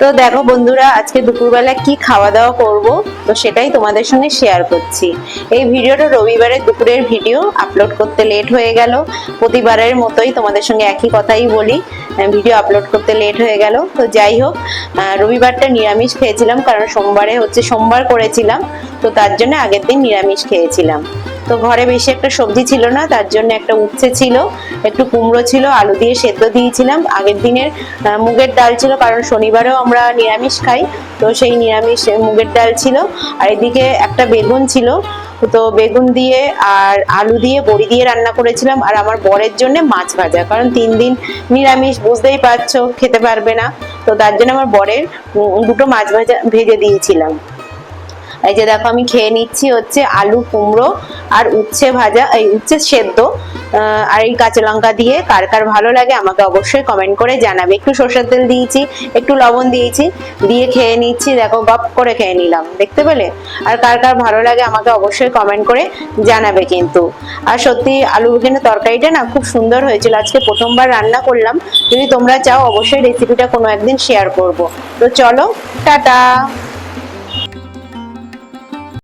তো দেখো বন্ধুরা, আজকে দুপুরবেলা কি খাওয়া দাওয়া করব তো সেটাই তোমাদের সঙ্গে শেয়ার করছি। এই ভিডিওটা রবিবারের দুপুরের ভিডিও, আপলোড করতে লেট হয়ে গেল। প্রতিবারের মতোই তোমাদের সঙ্গে একই কথাই বলি, ভিডিও আপলোড করতে লেট হয়ে গেল। তো যাই হোক, রবিবারটা নিরামিষ খেয়েছিলাম, কারণ সোমবারে সোমবার করেছিলাম, তো তার জন্য আগের দিন নিরামিষ খেয়েছিলাম। তো ঘরে বেশি একটা সবজি ছিল না, তার জন্য একটা উচ্ছে ছিল, একটু কুমড়ো ছিল, আলু দিয়ে সেদ্ধ দিয়েছিলাম। আগের দিনের মুগের ডাল ছিল, কারণ শনিবারেও আমরা নিরামিষ খাই, তো সেই নিরামিষ মুগের ডাল ছিল। আর এদিকে একটা বেগুন ছিল, তো বেগুন দিয়ে আর আলু দিয়ে বড়ি দিয়ে রান্না করেছিলাম। আর আমার বরের জন্য মাছ ভাজা, কারণ 3 দিন নিরামিষ, বুঝতেই পারছো খেতে পারবে না, তো তার জন্য আমার বরের দুটো মাছ ভাজা ভেজে দিয়েছিলাম। এই যে দেখো, আমি খেয়ে নিচ্ছি হচ্ছে আলু কুমড়ো আর উচ্ছে ভাজা, এই উচ্ছে সেদ্ধ আর এই কাঁচা লঙ্কা দিয়ে। কার কার ভালো লাগে আমাকে অবশ্যই কমেন্ট করে জানাবে। একটু সরষের তেল দিয়েছি, একটু লবণ দিয়েছি, দিয়ে খেয়ে নিচ্ছি। দেখো, গপ করে খেয়ে নিলাম, দেখতে পেলে? আর কার কার ভালো লাগে আমাকে অবশ্যই কমেন্ট করে জানাবে কিন্তু। আর সত্যি আলু বেগুনের তরকারিটা না খুব সুন্দর হয়েছিল, আজকে প্রথমবার রান্না করলাম। যদি তোমরা চাও অবশ্যই রেসিপিটা কোনো একদিন শেয়ার করব। তো চলো, টাটা।